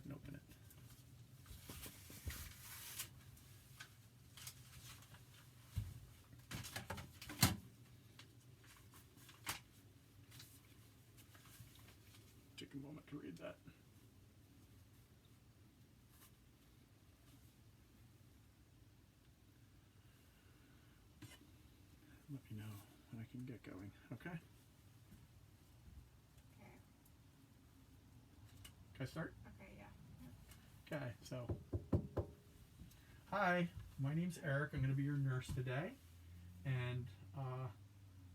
and open it. Take a moment to read that. Let me know when I can get going, okay? Okay. Can I start? Okay, yeah. Okay, so hi, my name's Eric. I'm going to be your nurse today, and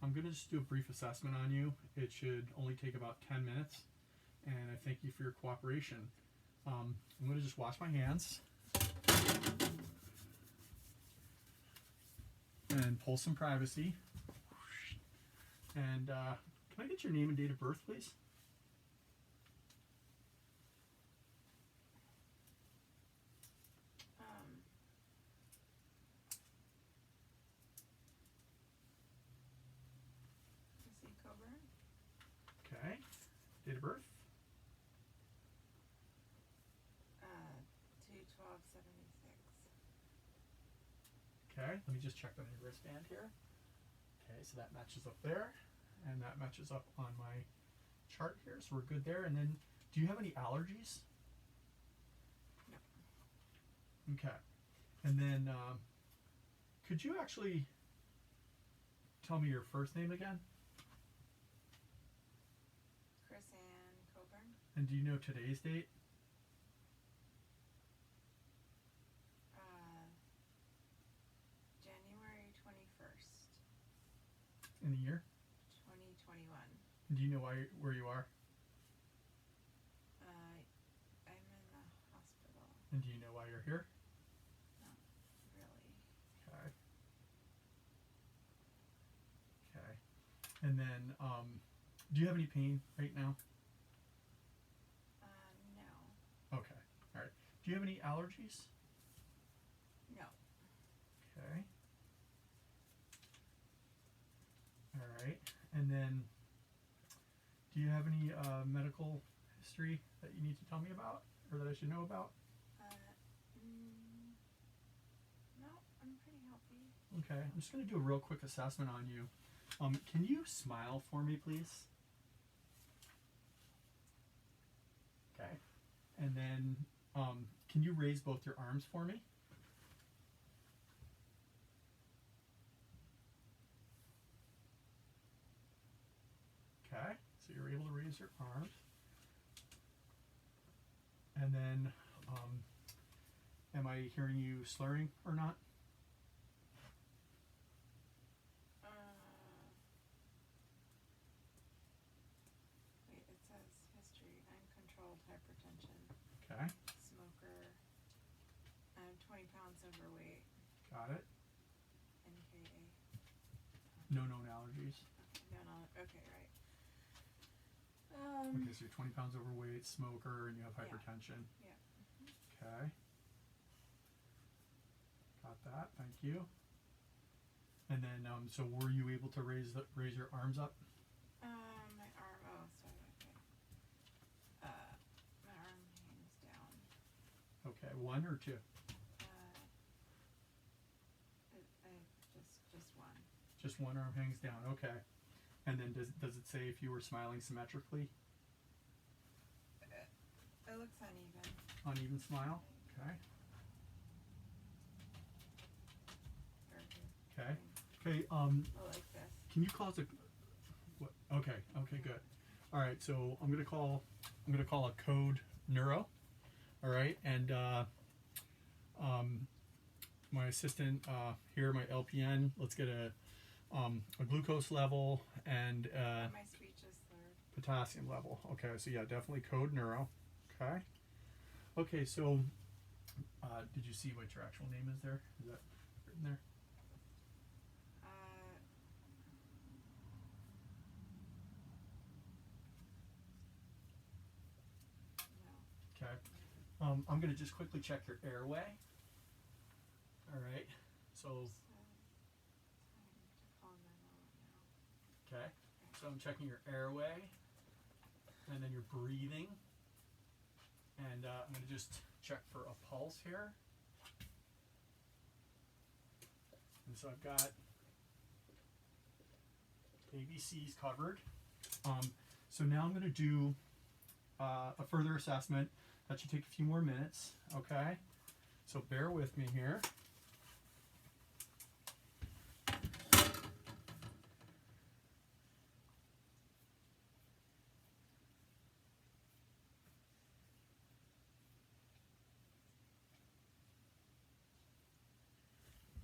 I'm going to just do a brief assessment on you. It should only take about 10 minutes, and I thank you for your cooperation. I'm going to just wash my hands and pull some privacy. And can I get your name and date of birth, please? Missy Coburn. Okay. Date of birth? 2/12/76. Okay, let me just check on your wristband here. Okay, so that matches up there, and that matches up on my chart here, so we're good there. And then, do you have any allergies? No. Okay, and then could you actually tell me your first name again? Chris Ann Coburn. And do you know today's date? January 21st, In the year? 2021. And do you know where you are? I'm in the hospital. And do you know why you're here? Not really. Okay. Okay. And then, do you have any pain right now? No. Okay. All right. Do you have any allergies? No. Okay. All right. And then, do you have any medical history that you need to tell me about, or that I should know about? No, I'm pretty healthy. Okay. I'm just going to do a real quick assessment on you. Can you smile for me, please? Okay. And then, can you raise both your arms for me? Okay, so you're able to raise your arms. And then, am I hearing you slurring or not? Wait, it says history. Uncontrolled hypertension. Okay, Smoker. I'm 20 pounds overweight. got it. NKA. No known allergies. No, okay, right. Okay, so you're 20 pounds overweight, smoker, and you have hypertension. Yeah. Okay. Got that, thank you. And then, so were you able to raise your arms up? My arm, oh, sorry, okay. My arm hangs down. Okay, one or two? Just one. Just one arm hangs down, okay. And then does it say if you were smiling symmetrically? It looks uneven. Uneven smile, okay. Okay. Okay, Oh, like this. can you cause a what? Okay, good. All right, so I'm gonna call a code neuro. All right, and my assistant here, my LPN. Let's get a glucose level and My speech is slurred. potassium level. Okay, so yeah, definitely code neuro. Okay. Okay, so did you see what your actual name is there? Is that written there? No. Okay. I'm going to just quickly check your airway. All right. So, Time to call 911 now. okay. So I'm checking your airway, and then your breathing, and And I'm going to just check for a pulse here. And so I've got ABCs covered. So now I'm going to do a further assessment. That should take a few more minutes, okay? So bear with me here.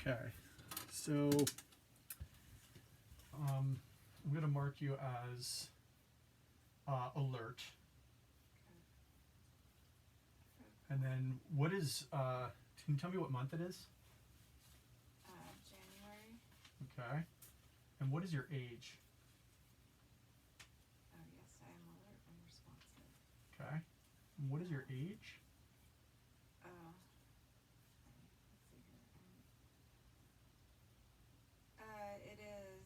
Okay, so I'm going to mark you as alert. And then what is, can you tell me what month it is? January. Okay. And what is your age? Oh yes, I am alert and responsive. Okay. And what is your age? Let's see here. It is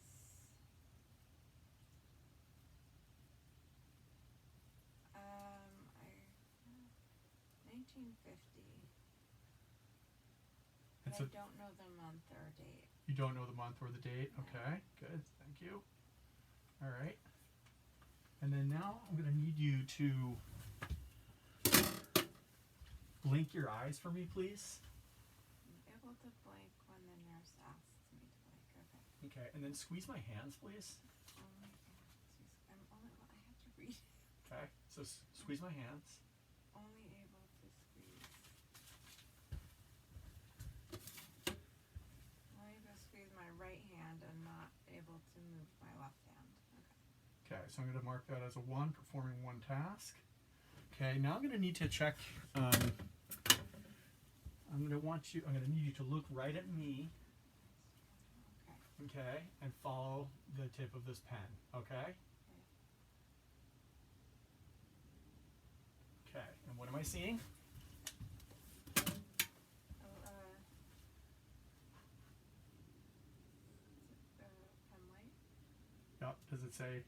1950. And But so I don't know the month or date. you don't know the month or the date? No. Okay, good. Thank you. All right. And then now I'm going to need you to blink your eyes for me, please. I'm able to blink when the nurse asks me to blink. Okay. Okay, and then squeeze my hands, please. Only, I'm only, I have to read. Okay, so squeeze my hands. Only able to squeeze. Only able to squeeze my right hand and not able to move my left hand. Okay. Okay, so I'm going to mark that as a 1, performing 1 task. Okay, now I'm going to need to check, I'm going to need you to look right at me, Okay. okay, and follow the tip of this pen, okay? Okay, and what am I seeing? Pen light? Yep, does it say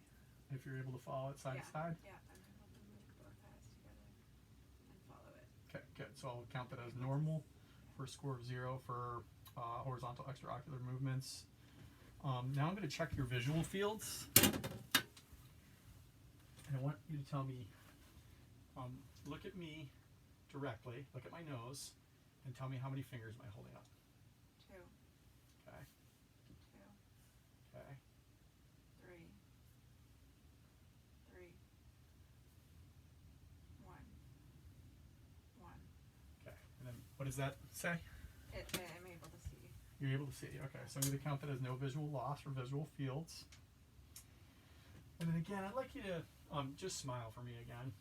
if you're able to follow it side to side? Yeah, I'm able to move both eyes together and follow it. Okay, good, so I'll count that as normal for a score of 0 for horizontal extraocular movements. Now I'm going to check your visual fields. And I want you to tell me, look at me directly, look at my nose, and tell me how many fingers am I holding up. 2, Okay, 2, okay, 3, 3, 1, 1. okay. And then what does that say? I'm able to see. You're able to see. Okay, so I'm going to count that as no visual loss for visual fields. And then again, I'd like you to just smile for me again.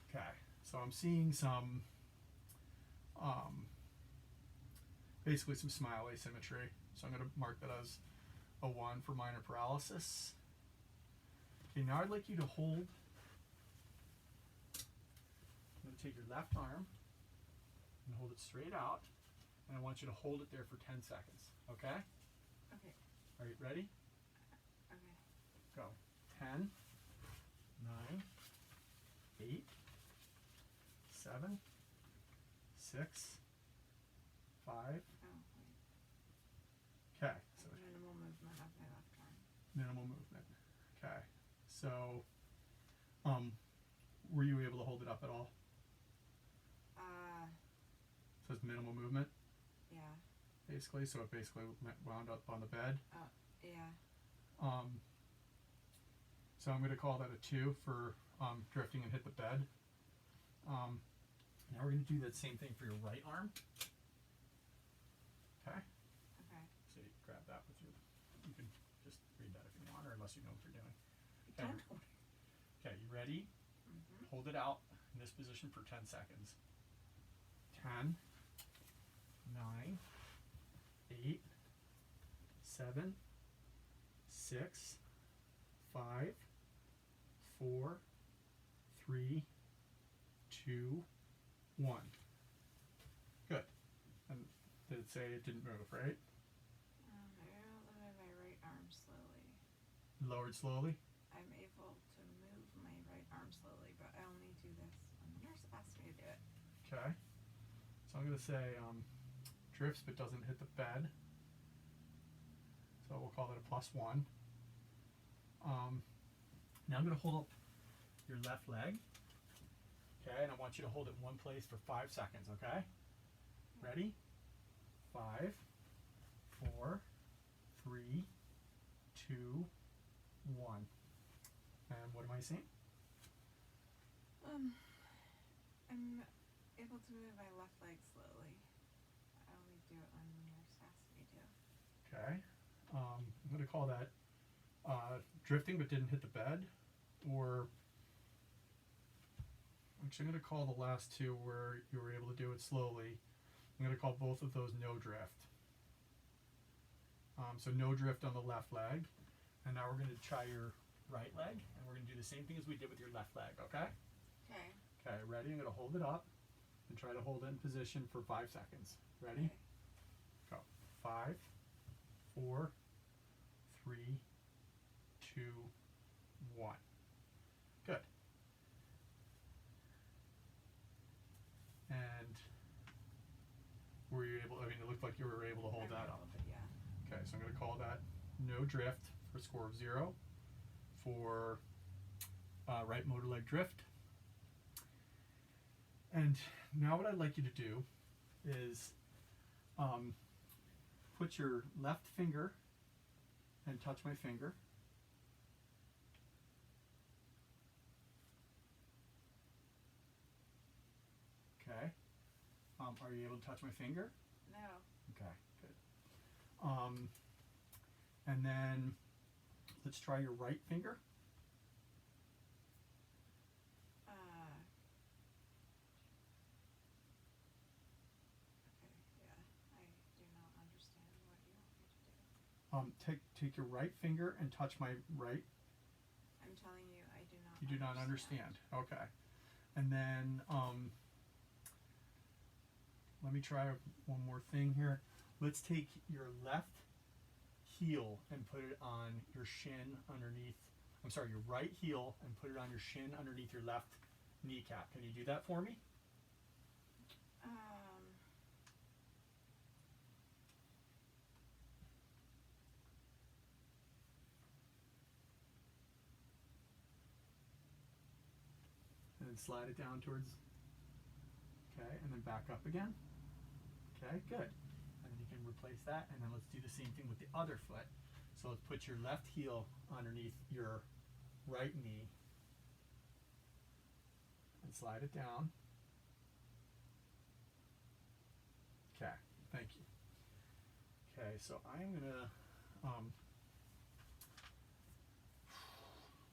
Okay, so I'm seeing some, basically some smile asymmetry. So I'm going to mark that as a 1 for minor paralysis. Okay, now I'd like you to hold, I'm going to take your left arm and hold it straight out, and I want you to hold it there for 10 seconds, okay? Okay. Are you ready? Okay. Go. 10, 9, 8, 7, 6, 5. Oh, wait. Okay, so Minimal movement of my left arm. minimal movement. Okay, so were you able to hold it up at all? So it's minimal movement, Yeah. basically. So it basically wound up on the bed. Yeah. So I'm going to call that a 2 for drifting and hit the bed. Now we're going to do that same thing for your right arm. Okay. Okay. So you grab that with your. You can just read that if you want, or unless you know what you're doing. I don't know. Okay, you ready? Mm-hmm. Hold it out in this position for 10 seconds. 10, 9, 8, 7, 6, 5, 4, 3, 2, 1. Good. And did it say it didn't move, right? I'm able to move my right arm slowly. Lowered slowly? I'm able to arm slowly, but I only do this when the nurse asks me to do it. Okay. So I'm going to say drifts but doesn't hit the bed. So we'll call that a +1. Now I'm going to hold up your left leg. Okay, and I want you to hold it in one place for 5 seconds, okay? Ready? 5, 4, 3, 2, 1. And what am I seeing? I'm able to move my left leg slowly. I only do it when the nurse asks me to. Okay. I'm going to call that drifting but didn't hit the bed, or actually I'm going to call the last two where you were able to do it slowly. I'm going to call both of those no drift. So no drift on the left leg. And now we're going to try your right leg, and we're going to do the same thing as we did with your left leg, okay? Okay. Okay, ready? I'm going to hold it up and try to hold it in position for 5 seconds. Ready? Okay. Go. 5, 4, 3, 2, 1. Good. And were you able, I mean, it looked like you were able to hold I'm that able up. to, yeah. Okay, so I'm going to call that no drift for a score of 0 for right motor leg drift. And now what I'd like you to do is put your left finger and touch my finger. Okay. Are you able to touch my finger? No. Okay, good. And then let's try your right finger. Okay, yeah. I do not understand what you want me to do. Take your right finger and touch my right. I'm telling you, I do not. You do not understand. Okay. And then let me try one more thing here. Let's take your left heel and put it on your shin underneath. I'm sorry, your right heel and put it on your shin underneath your left kneecap. Can you do that for me? And then slide it down towards, okay, and then back up again. Okay, good. And then you can replace that, and then let's do the same thing with the other foot. So let's put your left heel underneath your right knee and slide it down. Okay, thank you. Okay, so I'm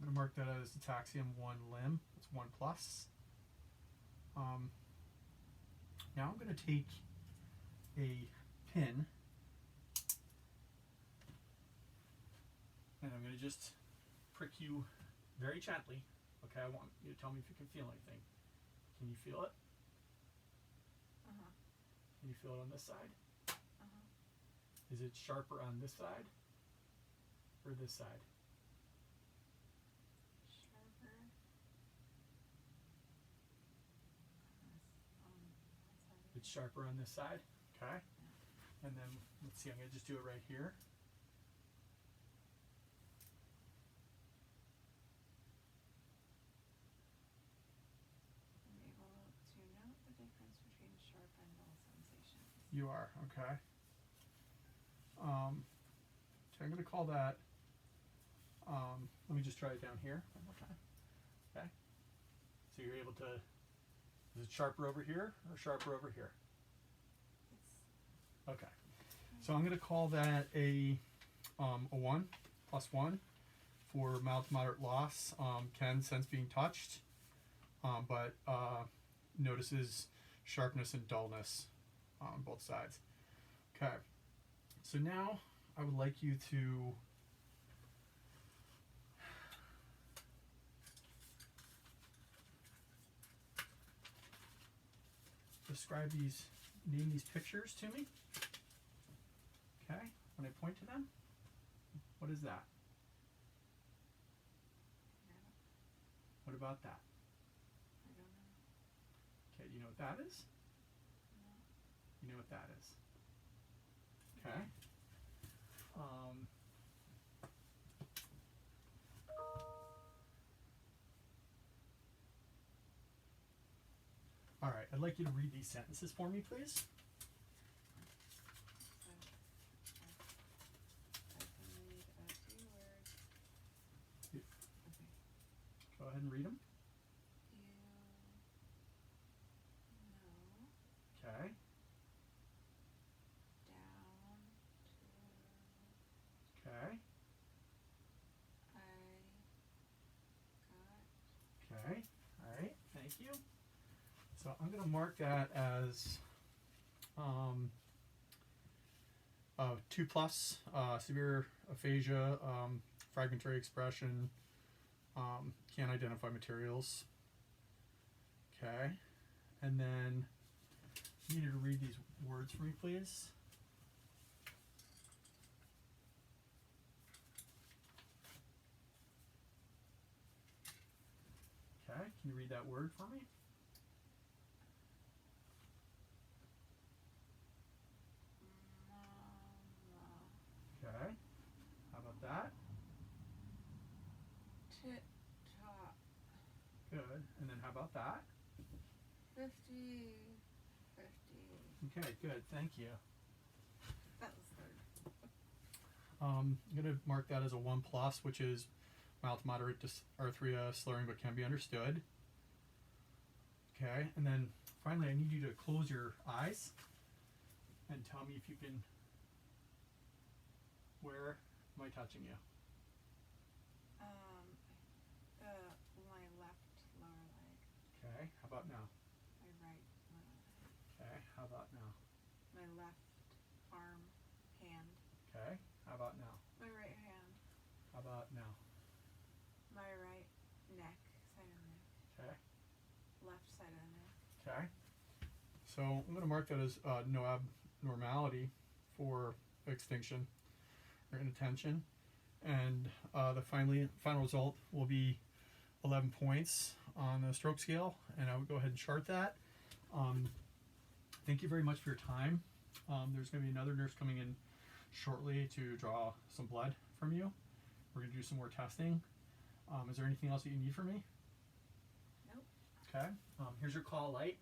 gonna mark that as ataxium 1 limb. It's 1 plus. Now I'm gonna take a pin and I'm gonna just prick you very gently. Okay, I want you to tell me if you can feel anything. Can you feel it? Uh-huh. Can you feel it on this side? Uh-huh. Is it sharper on this side or this side? Sharper. It's sharper on this side. Okay. And then let's see, I'm gonna just do it right here. I'm able to note the difference between sharp and dull sensations. You are, okay. So I'm gonna call that, let me just try it down here one more time. Okay. So you're able to, is it sharper over here or sharper over here? Okay. So I'm gonna call that a 1 plus 1 for mild to moderate loss. Can sense being touched, but notices sharpness and dullness on both sides. Okay. So now I would like you to describe these, name these pictures to me. Okay, when I point to them, what is that? What about that? I don't know. Okay, you know what that is? No. You know what that is? Okay. All right, I'd like you to read these sentences for me, please. So, I can read a few words. Yeah. Okay. Go ahead and read them. You know Okay. down to Okay. I got Okay. All right. Thank you. So I'm going to mark that as 2+, severe aphasia, fragmentary expression, can't identify materials. Okay. And then you need to read these words for me, please. Okay. Can you read that word for me? mama. Okay. How about that? Tit top. Good. And then how about that? 50. Okay, good. Thank you. That was third. I'm going to mark that as a 1+, which is mild to moderate dysarthria, slurring, but can be understood. Okay, and then finally I need you to close your eyes and tell me if you can, where am I touching you? My left lower leg. Okay, how about now? My right lower leg. Okay, how about now? My left arm, hand. Okay, how about now? My right hand. How about now? My right neck, side of the neck. Okay. Left side of the neck. Okay. So I'm going to mark that as no abnormality for extinction or inattention. And the final result will be 11 points on the stroke scale. And I would go ahead and chart that. Thank you very much for your time. There's going to be another nurse coming in shortly to draw some blood from you. We're going to do some more testing. Is there anything else that you need from me? Nope. Okay. Here's your call light.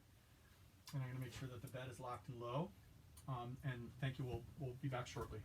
And I'm going to make sure that the bed is locked and low. And thank you. We'll be back shortly.